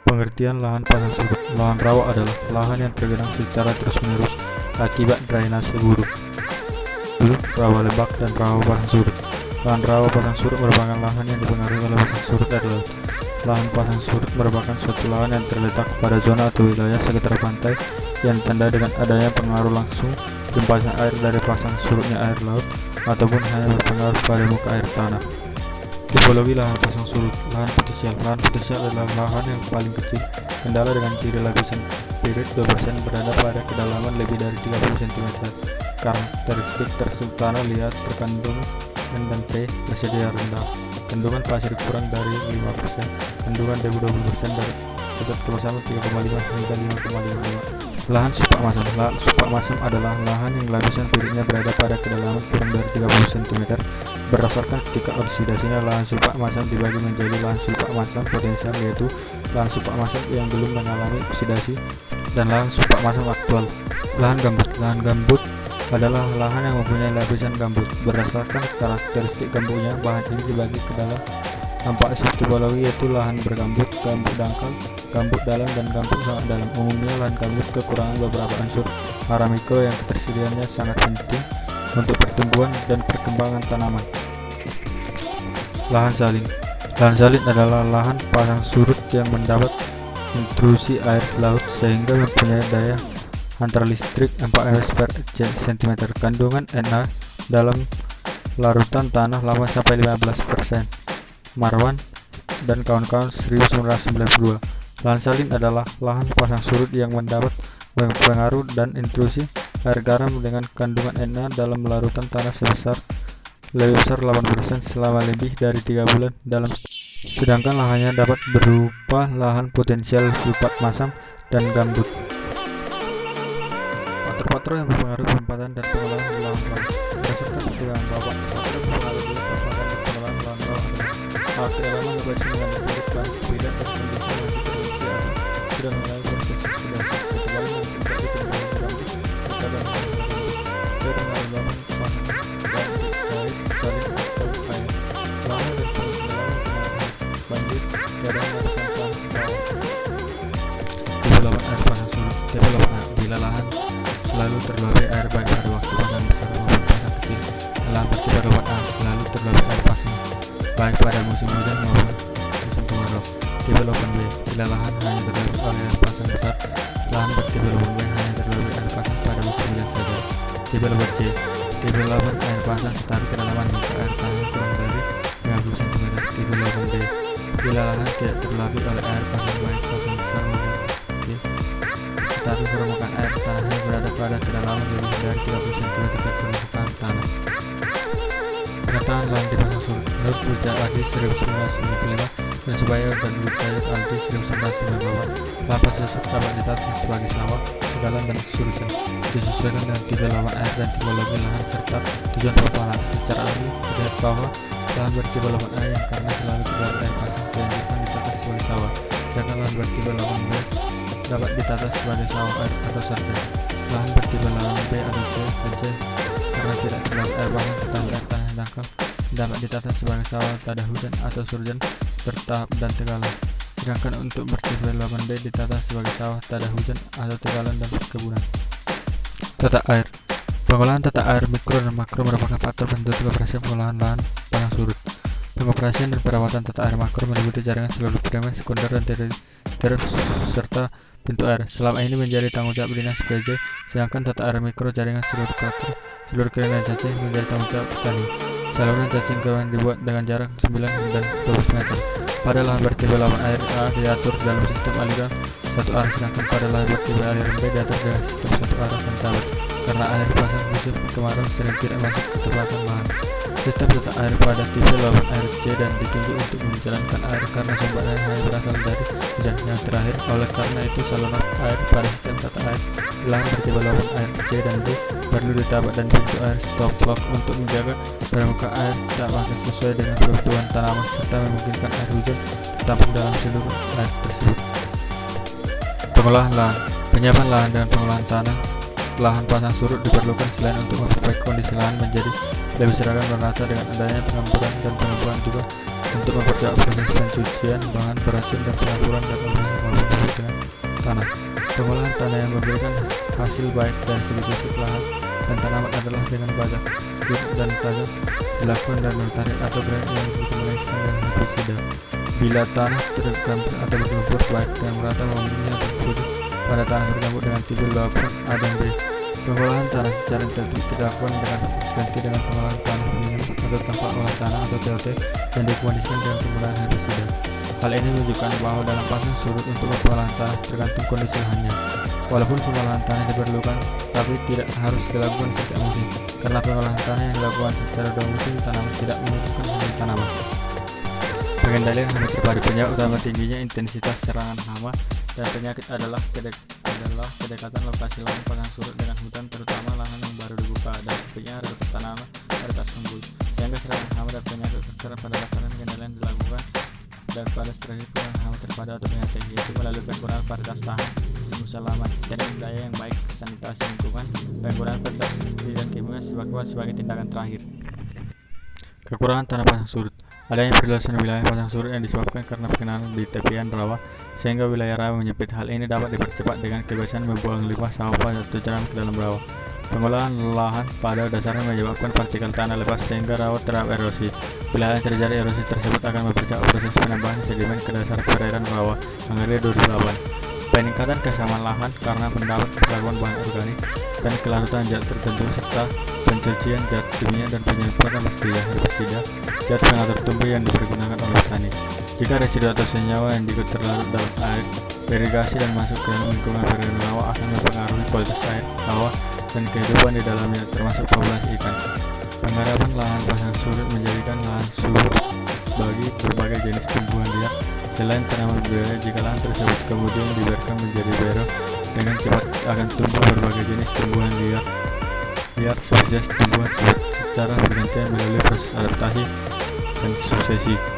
Pengertian lahan pasang surut. Lahan rawa adalah lahan yang tergenang secara terus-menerus akibat drainase buruk, rawa lebak, dan rawa pasang surut. Lahan rawa pasang surut merupakan lahan yang dipengaruhi oleh pasang surut air laut. Lahan pasang surut merupakan suatu lahan yang terletak pada zona atau wilayah sekitar pantai yang ditandai dengan adanya pengaruh langsung limpasan air dari pasang surutnya air laut ataupun hanya berpengaruh pada muka air tanah. Tipologi lahan pasang surut. Lahan potensial. Lahan potensial adalah lahan yang paling kecil kendala dengan ciri lapisan pirit 2% berada pada kedalaman lebih dari 30 cm. Karakteristik tersebut tanah liat, terkandung dan P bersedia rendah, kandungan pasir kurang dari 5%, kandungan debu 20% dari tetap bersama 3,5 hingga 5,55. Lahan supak masam. Lahan supak masam adalah lahan yang lapisan piritnya berada pada kedalaman kurang dari 30 cm. Berdasarkan tingkat oksidasinya, lahan supak masam dibagi menjadi lahan supak masam potensial, yaitu lahan supak masam yang belum mengalami oksidasi, dan lahan supak masam aktual. Lahan gambut. Lahan gambut adalah lahan yang mempunyai lapisan gambut. Berdasarkan karakteristik gambutnya, bahan ini dibagi ke dalam 4 subtipologi, yaitu lahan bergambut, gambut dangkal, gambut dalam, dan gambut sangat dalam. Umumnya lahan gambut kekurangan beberapa unsur hara mikro yang ketersediaannya sangat penting untuk pertumbuhan dan perkembangan tanaman. Lahan salin. Lahan salin adalah lahan pasang surut yang mendapat intrusi air laut sehingga mempunyai daya antar listrik 4 ms per cm. Kandungan Na dalam larutan tanah 8 sampai 15%. Marwan dan kawan-kawan 1992. Lahan salin adalah lahan pasang surut yang mendapat pengaruh dan intrusi air garam dengan kandungan Na dalam larutan tanah lebih besar 8% selama lebih dari 3 bulan dalam. Sedangkan lahannya dapat berupa lahan potensial sulfat masam dan gambut. Faktor-faktor yang mempengaruhi penempatan dan pengolahan lahan rawa. Berdasarkan pertimbangan Bapak, faktor mempengaruhi penempatan dan pengolahan lahan rawa adalah kedalaman lokasi dengan pirit, bahan beda, dan kondisi yang terjadi sudah mengalami proses oksidasi, ketebalan dan tingkat dikembangkan gambut, serta dan pengembangan pasang dan air salin atau air lama dan kedalaman pengaruh banjir, tiada lapisan tanah rawa. Development air pasang surut. Development air bila lahan selalu terbawa air baik pada waktu pasang besar maupun pasang kecil. Lahan bertipe development air selalu terbawa air pasang baik pada musim hujan maupun musim kemarau. Development B bila lahan hanya terbawa oleh air pasang besar. Lahan bertipe development B hanya terbawa air pasang pada musim hujan saja. Development C development air pasang tetapi kedalaman muka air tanah kurang dari 50 cm. Development D bila lahan tidak terlebih oleh air pasang baik pasang besar maupun kecil, tetapi permukaan air tanahnya berada pada kedalaman lebih dari 30 cm dari permukaan tanah. Penataan lahan di pasang surut. Menurut Wijaya Adi 1995 dan Subaya dan Wijaya Adi 1998, lahan pasang surut dapat ditata sebagai sawah, tegalan, dan surujan, disesuaikan dengan tipe lawan air dan tipologi lahan serta tujuan pempalan. Secara umum terlihat bahwa lahan bertipe lawan air yang karena selalu terdapat air pasang dianjurkan ditata sebagai sawah, sedangkan lahan bertipe lawan B dapat ditata sebagai sawah air atau sarjan. Lahan bertipe lawan B atau C dan C karena tidak terdapat air pasang tetapi air tanah dangkal dapat ditata sebagai sawah tada hujan atau surjan bertahap dan tegalan. Sedangkan untuk bertipe lawan D ditata sebagai sawah tada hujan atau tegalan dan perkebunan. Tata air. Pengolahan tata air mikro dan makro merupakan faktor penentu keberhasilan pengolahan lahan pasang surut. Pengoperasian dan perawatan tata air makro meliputi jaringan seluruh primer, sekunder, dan tertier serta pintu air. Selama ini menjadi tanggung jawab dinas PJ, sedangkan tata air mikro jaringan seluruh klater, seluruh kering dan cacing menjadi tanggung jawab petani. Saluran cacing kerang dibuat dengan jarak 9 dan 12 meter. Pada lahan bertipe lawan air A diatur dalam sistem aliran satu arah, sedangkan pada lahan bertipe aliran B diatur dengan sistem satu arah dan tabat. Karena air pasang musim kemarau sering tidak masuk ke tempatan lahan. Sistem tata air pada tipe lawan air C dan ditunjuk untuk menjalankan air karena sumber air hanya berasal dari hujan. Yang terakhir, oleh karena itu saluran air pada sistem tata air lahan bertipe lawan air C dan D perlu ditabat dan pintu air stop lock untuk menjaga permukaan air tak makin sesuai dengan kebutuhan tanaman serta memungkinkan air hujan tertampung dalam seluruh air tersebut. Pengolahan lahan. Penyiapan lahan dengan pengolahan tanah lahan pasang surut diperlukan selain untuk memperbaiki kondisi lahan menjadi lebih seragam dan rata dengan adanya pengemburan dan pengembangan juga untuk mempercepat proses pencucian bahan beracun dan pengapuran dan pengolahan dengan tanah. Pengolahan tanah yang memberikan hasil baik dan sedikit lahan dan tanaman adalah dengan banyak skip dan tajam dilakukan dan menarik atau granit yang dikombinasikan dengan herbisida. Bila tanah tercampur atau bergempur baik dan merata mempunyai tertutup pada tanah bercampur dengan tipe dilakukan A dan B. Pengolahan tanah secara tertib dilakukan dengan ganti dengan pengolahan tanah minum atau tanpa olah tanah atau TOT yang dikombinasikan dengan penggunaan herbisida. Hal ini menunjukkan bahwa dalam pasang surut untuk pengolahan tanah tergantung kondisi lahannya. Walaupun pengolahan tanah diperlukan, tapi tidak harus dilakukan setiap musim, karena pengolahan tanah yang dilakukan secara dua musim tanaman tidak menguntungkan hasil tanaman. Pengendalian hama terpadu. Penyebab utama tingginya intensitas serangan hama dan penyakit adalah kedekatan lokasi lahan pasang surut dengan hutan, terutama lahan yang baru dibuka dan sebaiknya rebutan tanaman varietas unggul, sehingga serangan hama dan penyakit terserap. Pada dasarnya pengendalian dilakukan dan pada terakhir pengolahan hama terpadu atau PHT, yaitu melalui penggunaan varietas tahan musalaman, teknik daya yang baik, sanitasi lingkungan, penggunaan pestisida dan kimia sebagai tindakan terakhir. Kekurangan tanah pasang surut. Adanya perluasan wilayah pasang surut yang disebabkan karena perkenalan di tepian rawa, sehingga wilayah rawa menyempit. Hal ini dapat dipercepat dengan kebiasaan membuang limbah sampah atau cairan ke dalam rawa. Pengolahan lahan pada dasarnya menyebabkan partikel tanah lepas sehingga rawa terhadap erosi. Bila terjadi erosi tersebut akan mempercepat proses penambahan sedimen ke dasar perairan rawa. Anggaran 2008. Peningkatan kesamaan lahan karena pendapat perlakuan bahan organik dan kelarutan zat tertentu serta pencucian zat kimia dan penyemprotan herbisida zat pengatur tumbuh yang dipergunakan oleh petani. Jika residu atau senyawa yang diikut terlarut dalam air, irigasi dan masuk ke dalam lingkungan perairan rawa akan mempengaruhi kualitas air rawa dan kehidupan di dalamnya, termasuk populasi ikan. Penggarapan lahan pasang surut menjadikan lahan subur bagi berbagai jenis tumbuhan liar selain tanaman berbeda. Jika lahan tersebut kemudian dibiarkan menjadi bero, dengan cepat akan tumbuh berbagai jenis tumbuhan liar spesies tumbuhan secara bergantian melalui proses adaptasi dan suksesi.